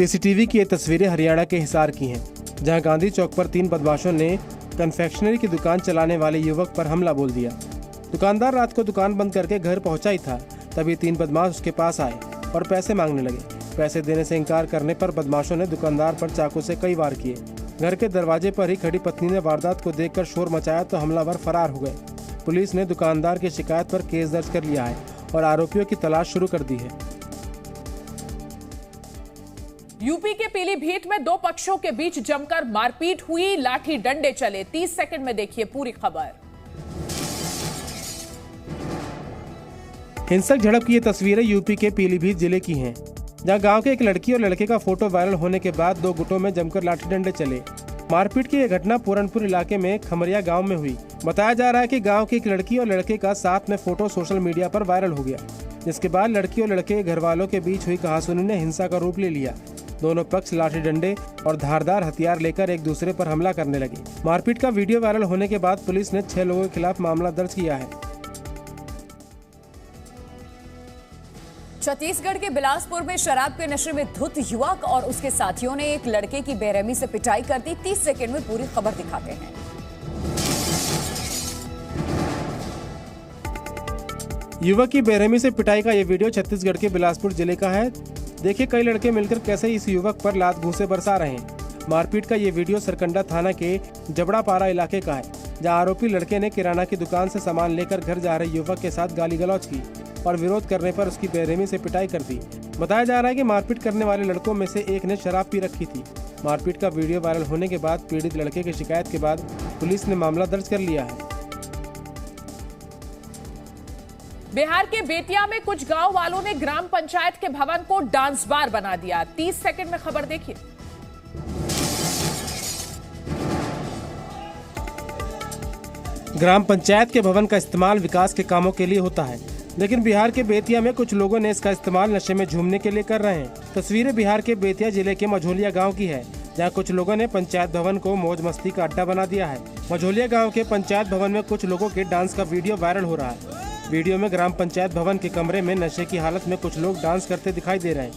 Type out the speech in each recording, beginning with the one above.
CCTV की ये तस्वीरें हरियाणा के हिसार की हैं, जहां गांधी चौक पर 3 बदमाशों ने कन्फेक्शनरी की दुकान चलाने वाले युवक पर हमला बोल दिया। दुकानदार रात को दुकान बंद करके घर पहुंचा ही था, तभी 3 बदमाश उसके पास आए और पैसे मांगने लगे। पैसे देने से इनकार करने पर बदमाशों ने दुकानदार पर चाकू से कई वार किए। घर के दरवाजे पर ही खड़ी पत्नी ने वारदात को देखकर शोर मचाया तो हमलावर फरार हो गए। पुलिस ने दुकानदार की शिकायत पर केस दर्ज कर लिया है और आरोपियों की तलाश शुरू कर दी है। यूपी के पीलीभीत में 2 पक्षों के बीच जमकर मारपीट हुई, लाठी डंडे चले। 30 सेकंड में देखिए पूरी खबर। हिंसक झड़प की ये तस्वीरें यूपी के पीलीभीत जिले की हैं, जहां गांव के एक लड़की और लड़के का फोटो वायरल होने के बाद 2 गुटों में जमकर लाठी डंडे चले। मारपीट की यह घटना पूरनपुर इलाके में खमरिया गांव में हुई। बताया जा रहा है कि गांव की एक लड़की और लड़के का साथ में फोटो सोशल मीडिया पर वायरल हो गया, जिसके बाद लड़की और लड़के के घर वालों के बीच हुई कहासुनी ने हिंसा का रूप ले लिया। दोनों पक्ष लाठी डंडे और धारदार हथियार लेकर एक दूसरे पर हमला करने लगे। मारपीट का वीडियो वायरल होने के बाद पुलिस ने 6 लोगों के खिलाफ मामला दर्ज किया है। छत्तीसगढ़ के बिलासपुर में शराब के नशे में धुत युवक और उसके साथियों ने एक लड़के की बेरहमी से पिटाई कर दी। 30 सेकंड में पूरी खबर दिखाते हैं। युवक की बेरहमी से पिटाई का ये वीडियो छत्तीसगढ़ के बिलासपुर जिले का है। देखिए कई लड़के मिलकर कैसे इस युवक पर लात घूंसे बरसा रहे हैं। मारपीट का ये वीडियो सरकंडा थाना के जबड़ापारा इलाके का है, जहां आरोपी लड़के ने किराना की दुकान से सामान लेकर घर जा रहे युवक के साथ गाली गलौज की और विरोध करने पर उसकी बेरहमी से पिटाई कर दी। बताया जा रहा है कि मारपीट करने वाले लड़कों में से एक ने शराब पी रखी थी। मारपीट का वीडियो वायरल होने के बाद पीड़ित लड़के की शिकायत के बाद पुलिस ने मामला दर्ज कर लिया है। बिहार के बेतिया में कुछ गांव वालों ने ग्राम पंचायत के भवन को डांस बार बना दिया। 30 सेकंड में खबर देखिए। ग्राम पंचायत के भवन का इस्तेमाल विकास के कामों के लिए होता है, लेकिन बिहार के बेतिया में कुछ लोगों ने इसका इस्तेमाल नशे में झूमने के लिए कर रहे हैं। तस्वीरें बिहार के बेतिया जिले के मझोलिया गांव की है, जहां कुछ लोगों ने पंचायत भवन को मौज मस्ती का अड्डा बना दिया है। मझोलिया गांव के पंचायत भवन में कुछ लोगों के डांस का वीडियो वायरल हो रहा है। वीडियो में ग्राम पंचायत भवन के कमरे में नशे की हालत में कुछ लोग डांस करते दिखाई दे रहे हैं।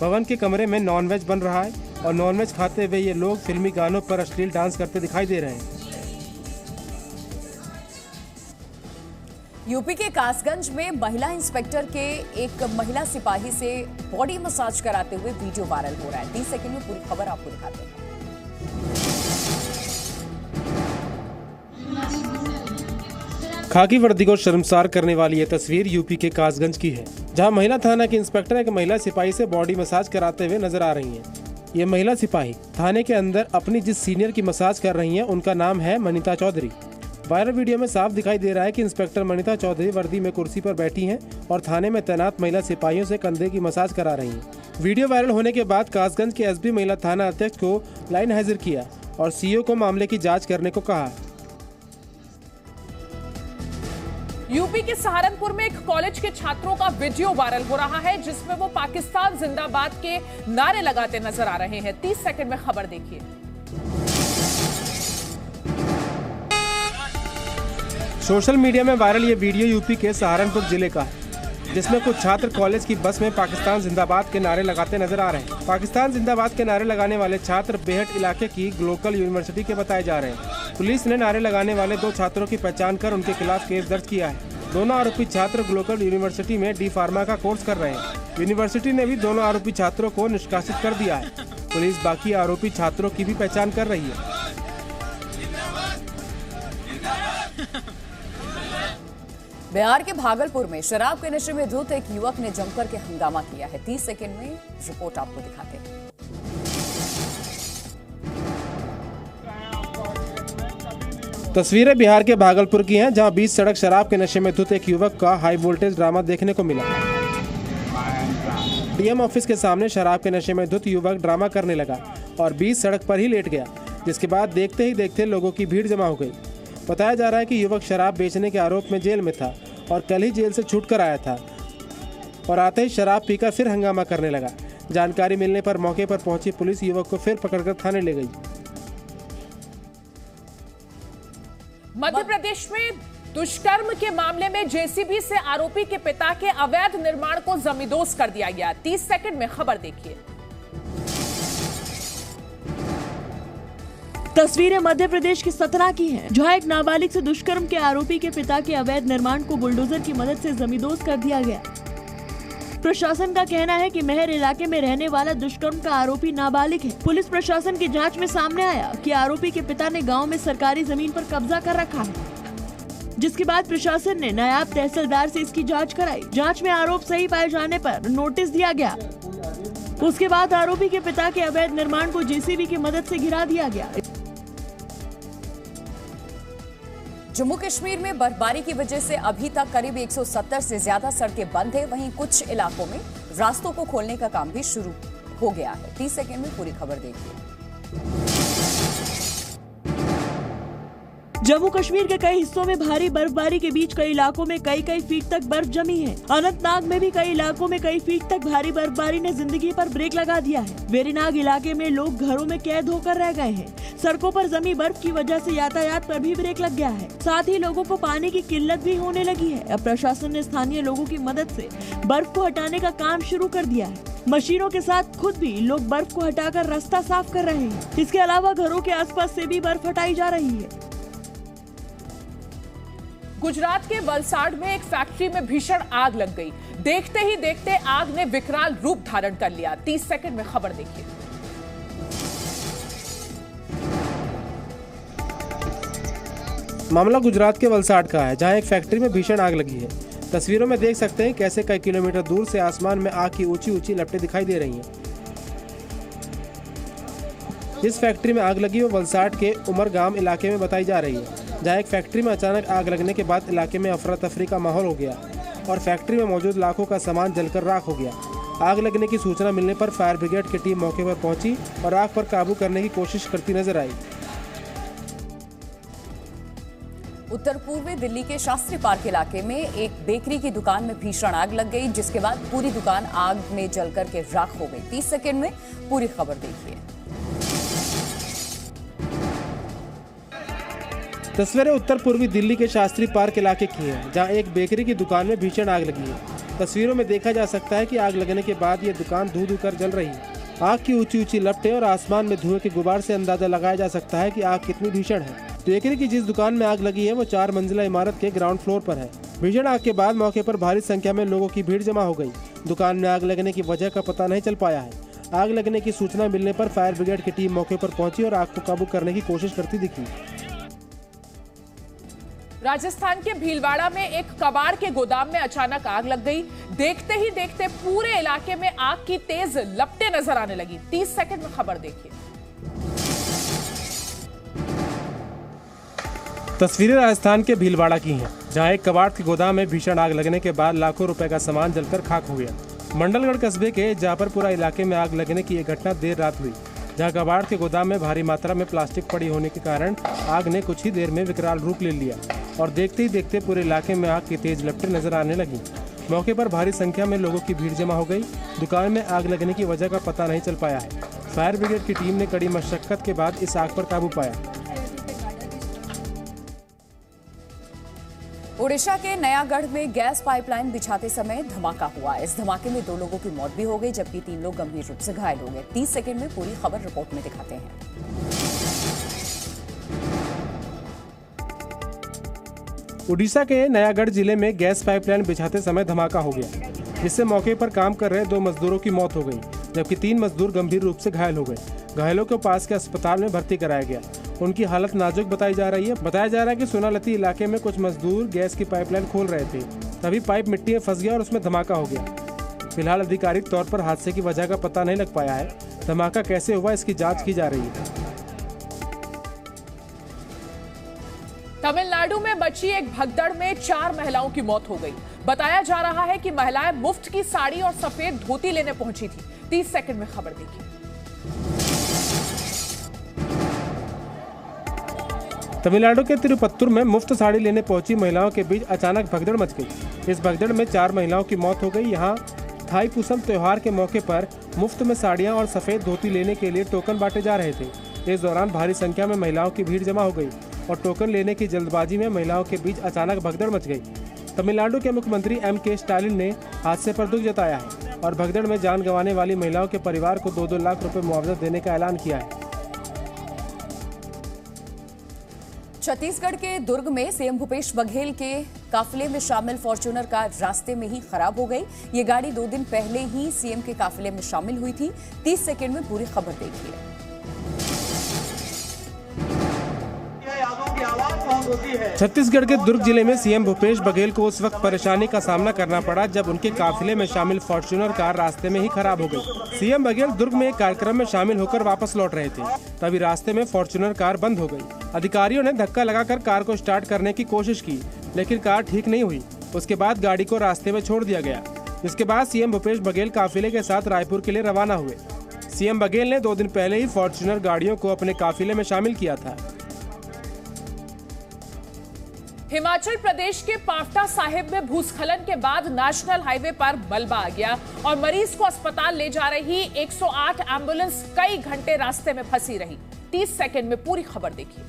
भवन के कमरे में नॉनवेज बन रहा है और नॉनवेज खाते हुए ये लोग फिल्मी गानों पर अश्लील डांस करते दिखाई दे रहे हैं। यूपी के कासगंज में महिला इंस्पेक्टर के एक महिला सिपाही से बॉडी मसाज कराते हुए वीडियो वायरल हो रहा है। 30 सेकंड में पूरी खबर आपको दिखाते हैं। खाकी वर्दी को शर्मसार करने वाली ये तस्वीर यूपी के कासगंज की है, जहां महिला थाना की इंस्पेक्टर एक महिला सिपाही से बॉडी मसाज कराते हुए नजर आ रही हैं। ये महिला सिपाही थाने के अंदर अपनी जिस सीनियर की मसाज कर रही हैं, उनका नाम है मनीता चौधरी। वायरल वीडियो में साफ दिखाई दे रहा है कि इंस्पेक्टर मनीता चौधरी वर्दी में कुर्सी पर बैठी हैं और थाने में तैनात महिला सिपाहियों से कंधे की मसाज करा रही हैं। वीडियो वायरल होने के बाद कासगंज के एसपी महिला थाना अध्यक्ष को लाइन हाजिर किया और सीओ को मामले की जांच करने को कहा। यूपी के सहारनपुर में एक कॉलेज के छात्रों का वीडियो वायरल हो रहा है, जिसमें वो पाकिस्तान जिंदाबाद के नारे लगाते नजर आ रहे हैं। 30 सेकंड में खबर देखिए। सोशल मीडिया में वायरल ये वीडियो यूपी के सहारनपुर जिले का है, जिसमें कुछ छात्र कॉलेज की बस में पाकिस्तान जिंदाबाद के नारे लगाते नजर आ रहे हैं। पाकिस्तान जिंदाबाद के नारे लगाने वाले छात्र बेहट इलाके की लोकल यूनिवर्सिटी के बताए जा रहे हैं। पुलिस ने नारे लगाने वाले 2 छात्रों की पहचान कर उनके खिलाफ केस दर्ज किया है। दोनों आरोपी छात्र ग्लोकल यूनिवर्सिटी में डी फार्मा का कोर्स कर रहे हैं। यूनिवर्सिटी ने भी दोनों आरोपी छात्रों को निष्कासित कर दिया है। पुलिस बाकी आरोपी छात्रों की भी पहचान कर रही है। बिहार के भागलपुर में शराब के नशे में धुत एक युवक ने जमकर के हंगामा किया है। 30 सेकंड में रिपोर्ट आपको दिखाते हैं। तस्वीरें बिहार के भागलपुर की हैं, जहां बीच सड़क शराब के नशे में धुत एक युवक का हाई वोल्टेज ड्रामा देखने को मिला। डीएम ऑफिस के सामने शराब के नशे में धुत युवक ड्रामा करने लगा और बीच सड़क पर ही लेट गया, जिसके बाद देखते ही देखते लोगों की भीड़ जमा हो गई। बताया जा रहा है कि युवक शराब बेचने के आरोप में जेल में था और कल ही जेल से छूटकर आया था और आते ही शराब पीकर फिर हंगामा करने लगा। जानकारी मिलने पर मौके पर पहुंची पुलिस युवक को फिर पकड़कर थाने ले गई। मध्य प्रदेश में दुष्कर्म के मामले में जेसीबी से आरोपी के पिता के अवैध निर्माण को जमींदोज कर दिया गया। 30 सेकंड में खबर देखिए। तस्वीरें मध्य प्रदेश के सतना की हैं, जहां एक नाबालिग से दुष्कर्म के आरोपी के पिता के अवैध निर्माण को बुलडोजर की मदद से जमींदोज कर दिया गया। प्रशासन का कहना है कि मेहर इलाके में रहने वाला दुष्कर्म का आरोपी नाबालिग है। पुलिस प्रशासन की जांच में सामने आया कि आरोपी के पिता ने गांव में सरकारी जमीन पर कब्जा कर रखा है, जिसके बाद प्रशासन ने नायब तहसीलदार से इसकी जांच कराई। जांच में आरोप सही पाए जाने पर नोटिस दिया गया। उसके बाद आरोपी के पिता के अवैध निर्माण को जेसीबी की मदद से गिरा दिया गया। जम्मू कश्मीर में बर्फबारी की वजह से अभी तक करीब 170 से ज्यादा सड़कें बंद है। वहीं कुछ इलाकों में रास्तों को खोलने का काम भी शुरू हो गया है। 30 सेकंड में पूरी खबर देखिए। जम्मू कश्मीर के कई हिस्सों में भारी बर्फबारी के बीच कई इलाकों में कई फीट तक बर्फ जमी है। अनंतनाग में भी कई इलाकों में कई फीट तक भारी बर्फबारी ने जिंदगी पर ब्रेक लगा दिया है। वेरीनाग इलाके में लोग घरों में कैद होकर रह गए हैं। सड़कों पर जमी बर्फ की वजह से यातायात पर भी ब्रेक लग गया है। साथ ही लोगों को पानी की किल्लत भी होने लगी है। अब प्रशासन ने स्थानीय लोगों की मदद से बर्फ को हटाने का काम शुरू कर दिया है। मशीनों के साथ खुद भी लोग बर्फ को हटाकर रास्ता साफ कर रहे हैं। इसके अलावा घरों के आसपास से भी बर्फ हटाई जा रही है। गुजरात के वलसाड में एक फैक्ट्री में भीषण आग लग गई। देखते ही देखते आग ने विकराल रूप धारण कर लिया। 30 सेकंड में खबर देखिए। मामला गुजरात के वलसाड का है, जहां एक फैक्ट्री में भीषण आग लगी है। तस्वीरों में देख सकते हैं कैसे कई किलोमीटर दूर से आसमान में आग की ऊंची ऊंची लपटें दिखाई दे रही हैं। जिस फैक्ट्री में आग लगी वो वलसाड के उमरगाम इलाके में बताई जा रही है, जहां एक फैक्ट्री में अचानक आग लगने के बाद इलाके में अफरा तफरी का माहौल हो गया और फैक्ट्री में मौजूद लाखों का सामान जलकर राख हो गया। आग लगने की सूचना मिलने पर फायर ब्रिगेड की टीम मौके पर पहुंची और आग पर काबू करने की कोशिश करती नजर आई। उत्तर पूर्वी दिल्ली के शास्त्री पार्क इलाके में एक बेकरी की दुकान में भीषण आग लग गई, जिसके बाद पूरी दुकान आग में जलकर के राख हो गई। 30 सेकंड में पूरी खबर देखिए। तस्वीरें उत्तर पूर्वी दिल्ली के शास्त्री पार्क इलाके की हैं, जहां एक बेकरी की दुकान में भीषण आग लगी है। तस्वीरों में देखा जा सकता है कि आग लगने के बाद ये दुकान धू धू कर जल रही है। आग की ऊंची ऊंची लपटें और आसमान में धुएं के गुबार से अंदाजा लगाया जा सकता है कि आग कितनी भीषण है। बेकरी की जिस दुकान में आग लगी है वो 4 मंजिला इमारत के ग्राउंड फ्लोर पर है। भीषण आग के बाद मौके पर भारी संख्या में लोगों की भीड़ जमा हो गई। दुकान में आग लगने की वजह का पता नहीं चल पाया है। आग लगने की सूचना मिलने पर फायर ब्रिगेड की टीम मौके पर पहुंची और आग को काबू करने की कोशिश करती दिखी। राजस्थान के भीलवाड़ा में एक कबाड़ के गोदाम में अचानक आग लग गई। देखते ही देखते पूरे इलाके में आग की तेज लपटें नजर आने लगी। 30 सेकंड में खबर देखिए। तस्वीरें राजस्थान के भीलवाड़ा की हैं, जहां एक कबाड़ के गोदाम में भीषण आग लगने के बाद लाखों रुपए का सामान जलकर खाक हो गया। मंडलगढ़ कस्बे के जाफरपुरा इलाके में आग लगने की एक घटना देर रात हुई, जहां कबाड़ के गोदाम में भारी मात्रा में प्लास्टिक पड़ी होने के कारण आग ने कुछ ही देर में विकराल रूप ले लिया और देखते ही देखते पूरे इलाके में आग की तेज लपटें नजर आने लगी। मौके पर भारी संख्या में लोगों की भीड़ जमा हो गई। दुकान में आग लगने की वजह का पता नहीं चल पाया है। फायर ब्रिगेड की टीम ने कड़ी मशक्कत के बाद इस आग पर काबू पाया। ओडिशा के नयागढ़ में गैस पाइपलाइन बिछाते समय धमाका हुआ। इस धमाके में 2 लोगों की मौत भी हो गई, जबकि 3 लोग गंभीर रूप से घायल हो गए। 30 सेकंड में पूरी खबर रिपोर्ट में दिखाते हैं। ओडिशा के नयागढ़ जिले में गैस पाइपलाइन बिछाते समय धमाका हो गया, जिससे मौके पर काम कर रहे 2 मजदूरों की मौत हो गई, जबकि 3 मजदूर गंभीर रूप से घायल हो गए। घायलों को पास के अस्पताल में भर्ती कराया गया। उनकी हालत नाजुक बताई जा रही है। बताया जा रहा है कि सोनालती इलाके में कुछ मजदूर गैस की पाइपलाइन खोल रहे थे, तभी पाइप मिट्टी में फंस गया और उसमें धमाका हो गया। फिलहाल आधिकारिक तौर पर हादसे की वजह का पता नहीं लग पाया है। धमाका कैसे हुआ इसकी जांच की जा रही है। तमिलनाडु में बची एक भगदड़ में 4 महिलाओं की मौत हो गई। बताया जा रहा है कि महिलाएं मुफ्त की साड़ी और सफेद धोती लेने पहुंची थी। 30 सेकंड में खबर देखिए। तमिलनाडु के तिरुपत्तुर में मुफ्त साड़ी लेने पहुंची महिलाओं के बीच अचानक भगदड़ मच गई। इस भगदड़ में 4 महिलाओं की मौत हो गई। यहां थाई पुसम त्योहार के मौके पर मुफ्त में साड़ियां और सफेद धोती लेने के लिए टोकन बांटे जा रहे थे। इस दौरान भारी संख्या में महिलाओं की भीड़ जमा हो गई और टोकन लेने की जल्दबाजी में महिलाओं के बीच अचानक भगदड़ मच गई। तमिलनाडु के मुख्यमंत्री M.K. स्टालिन ने हादसे पर दुख जताया है और भगदड़ में जान गंवाने वाली महिलाओं के परिवार को 2-2 लाख रुपए मुआवजा देने का ऐलान किया है। छत्तीसगढ़ के दुर्ग में सीएम भूपेश बघेल के काफिले में शामिल फॉर्च्यूनर कार रास्ते में ही खराब हो गई। ये गाड़ी 2 दिन पहले ही सीएम के काफिले में शामिल हुई थी। 30 सेकंड में पूरी खबर देखिए। छत्तीसगढ़ के दुर्ग जिले में सीएम भूपेश बघेल को उस वक्त परेशानी का सामना करना पड़ा जब उनके काफिले में शामिल फॉर्च्यूनर कार रास्ते में ही खराब हो गई। सीएम बघेल दुर्ग में एक कार्यक्रम में शामिल होकर वापस लौट रहे थे, तभी रास्ते में फॉर्च्यूनर कार बंद हो गई। अधिकारियों ने धक्का लगाकर कार को स्टार्ट करने की कोशिश की, लेकिन कार ठीक नहीं हुई। उसके बाद गाड़ी को रास्ते में छोड़ दिया गया। इसके बाद सीएम भूपेश बघेल काफिले के साथ रायपुर के लिए रवाना हुए। सीएम बघेल ने 2 दिन पहले ही फॉर्च्यूनर गाड़ियों को अपने काफिले में शामिल किया था। हिमाचल प्रदेश के पावटा साहिब में भूस्खलन के बाद नेशनल हाईवे पर मलबा आ गया और मरीज को अस्पताल ले जा रही 108 एम्बुलेंस कई घंटे रास्ते में फंसी रही। 30 सेकंड में पूरी खबर देखिए।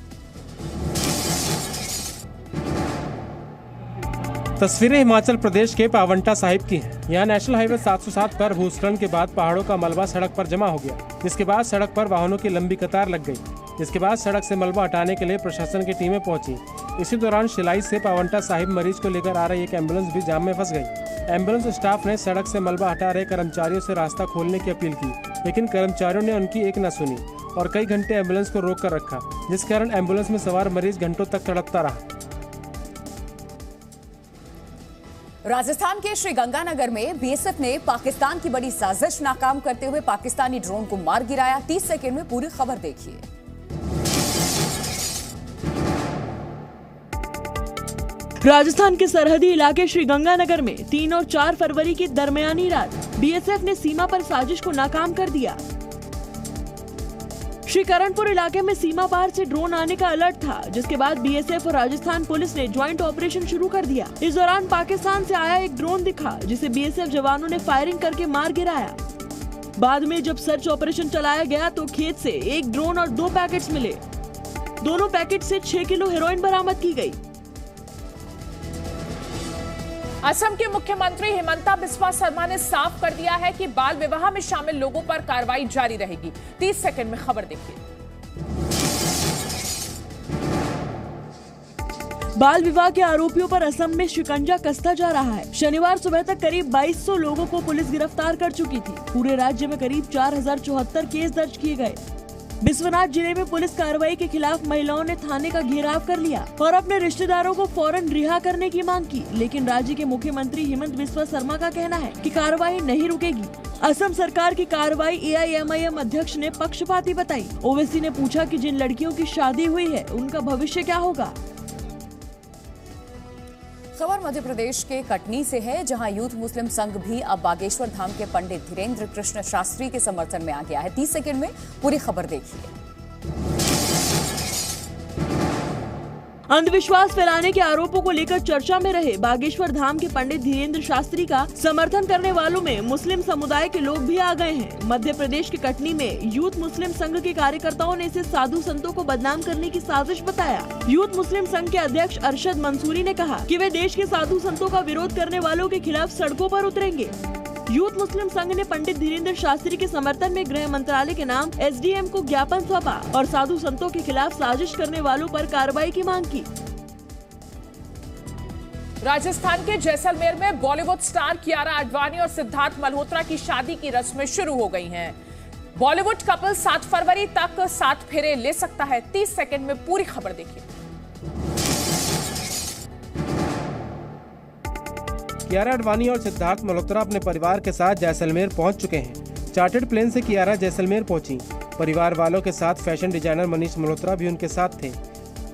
तस्वीरें हिमाचल प्रदेश के पावंटा साहिब की हैं। यहाँ नेशनल हाईवे 707 पर भूस्खलन के बाद पहाड़ों का मलबा सड़क पर जमा हो गया, जिसके बाद सड़क पर वाहनों की लंबी कतार लग गई। जिसके बाद सड़क से मलबा हटाने के लिए प्रशासन की टीमें पहुंची। इसी दौरान शिलाई से पावंटा साहिब मरीज को लेकर आ रही एक एम्बुलेंस भी जाम में फंस गई। एम्बुलेंस स्टाफ ने सड़क से मलबा हटा रहे कर्मचारियों से रास्ता खोलने की अपील की, लेकिन कर्मचारियों ने उनकी एक न सुनी और कई घंटे एम्बुलेंस को रोक कर रखा, जिस कारण एम्बुलेंस में सवार मरीज घंटों तक तड़पता रहा। राजस्थान के श्रीगंगानगर में बीएसएफ ने पाकिस्तान की बड़ी साजिश नाकाम करते हुए पाकिस्तानी ड्रोन को मार गिराया। 30 सेकंड में पूरी खबर देखिए। राजस्थान के सरहदी इलाके श्रीगंगानगर में 3 और 4 फरवरी की दरमियानी रात बीएसएफ ने सीमा पर साजिश को नाकाम कर दिया। श्रीकरणपुर इलाके में सीमा पार से ड्रोन आने का अलर्ट था, जिसके बाद बीएसएफ और राजस्थान पुलिस ने ज्वाइंट ऑपरेशन शुरू कर दिया। इस दौरान पाकिस्तान से आया एक ड्रोन दिखा, जिसे बीएसएफ जवानों ने फायरिंग करके मार गिराया। बाद में जब सर्च ऑपरेशन चलाया गया तो खेत से एक ड्रोन और 2 पैकेट्स मिले। दोनों पैकेट से 6 किलो हेरोइन बरामद की गई। असम के मुख्यमंत्री हिमंता बिस्वा शर्मा ने साफ कर दिया है कि बाल विवाह में शामिल लोगों पर कार्रवाई जारी रहेगी। 30 सेकंड में खबर देखिए। बाल विवाह के आरोपियों पर असम में शिकंजा कसता जा रहा है। शनिवार सुबह तक करीब 2200 लोगों को पुलिस गिरफ्तार कर चुकी थी। पूरे राज्य में करीब 4074 केस दर्ज किए गए। बिस्वनाथ जिले में पुलिस कार्रवाई के खिलाफ महिलाओं ने थाने का घेराव कर लिया और अपने रिश्तेदारों को फौरन रिहा करने की मांग की, लेकिन राज्य के मुख्यमंत्री हिमंत बिस्वा शर्मा का कहना है कि कार्रवाई नहीं रुकेगी। असम सरकार की कार्रवाई एआईएमआईएम अध्यक्ष ने पक्षपाती बताई। ओवैसी ने पूछा कि जिन लड़कियों की शादी हुई है उनका भविष्य क्या होगा। खबर मध्य प्रदेश के कटनी से है, जहां यूथ मुस्लिम संघ भी अब बागेश्वर धाम के पंडित धीरेन्द्र कृष्ण शास्त्री के समर्थन में आ गया है। 30 सेकंड में पूरी खबर देखिए। अंधविश्वास फैलाने के आरोपों को लेकर चर्चा में रहे बागेश्वर धाम के पंडित धीरेन्द्र शास्त्री का समर्थन करने वालों में मुस्लिम समुदाय के लोग भी आ गए हैं। मध्य प्रदेश के कटनी में यूथ मुस्लिम संघ के कार्यकर्ताओं ने इसे साधु संतों को बदनाम करने की साजिश बताया। यूथ मुस्लिम संघ के अध्यक्ष अरशद मंसूरी ने कहा कि वे देश के साधु संतों का विरोध करने वालों के खिलाफ सड़कों पर उतरेंगे। यूथ मुस्लिम संघ ने पंडित धीरेन्द्र शास्त्री के समर्थन में गृह मंत्रालय के नाम एसडीएम को ज्ञापन सौंपा और साधु संतों के खिलाफ साजिश करने वालों पर कार्रवाई की मांग की। राजस्थान के जैसलमेर में बॉलीवुड स्टार कियारा आडवाणी और सिद्धार्थ मल्होत्रा की शादी की रस्में शुरू हो गई हैं। बॉलीवुड कपल 7 फरवरी तक 7 फेरे ले सकता है। 30 सेकंड में पूरी खबर देखिए। कियारा आडवाणी और सिद्धार्थ मल्होत्रा अपने परिवार के साथ जैसलमेर पहुंच चुके हैं। चार्टर्ड प्लेन से कियारा जैसलमेर पहुंची। परिवार वालों के साथ फैशन डिजाइनर मनीष मल्होत्रा भी उनके साथ थे।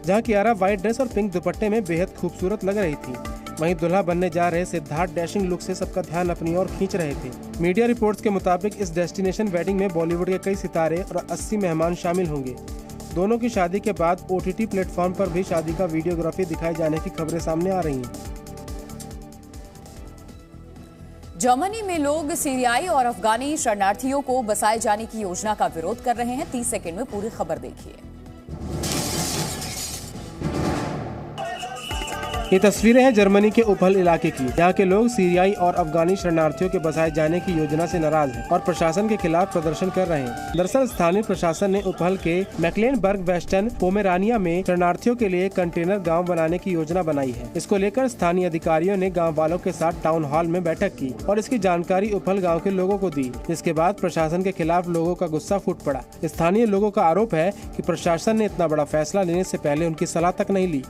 जहां कियारा व्हाइट ड्रेस और पिंक दुपट्टे में बेहद खूबसूरत लग रही थी, वहीं दुल्हा बनने जा रहे सिद्धार्थ डैशिंग लुक से सबका ध्यान अपनी ओर खींच रहे थे। मीडिया रिपोर्ट्स के मुताबिक इस डेस्टिनेशन वेडिंग में बॉलीवुड के कई सितारे और 80 मेहमान शामिल होंगे। दोनों की शादी के बाद OTT प्लेटफॉर्म पर भी शादी का वीडियोग्राफी दिखाए जाने की खबरें सामने आ रही हैं। जर्मनी में लोग सीरियाई और अफगानी शरणार्थियों को बसाए जाने की योजना का विरोध कर रहे हैं। 30 सेकंड में पूरी खबर देखिए। ये तस्वीरें हैं जर्मनी के उपहल इलाके की। यहाँ के लोग सीरियाई और अफगानी शरणार्थियों के बसाए जाने की योजना से नाराज हैं और प्रशासन के खिलाफ प्रदर्शन कर रहे हैं। दरअसल स्थानीय प्रशासन ने उपहल के मैक्लेनबर्ग वेस्टर्न पोमेरानिया में शरणार्थियों के लिए कंटेनर गाँव बनाने की योजना बनाई है। इसको लेकर स्थानीय अधिकारियों ने गाँव वालों के साथ टाउन हॉल में बैठक की और इसकी जानकारी उपहल गाँव के लोगों को दी, जिसके बाद प्रशासन के खिलाफ लोगों का गुस्सा फूट पड़ा। स्थानीय लोगों का आरोप है कि प्रशासन ने इतना बड़ा फैसला लेने से पहले उनकी सलाह तक नहीं ली।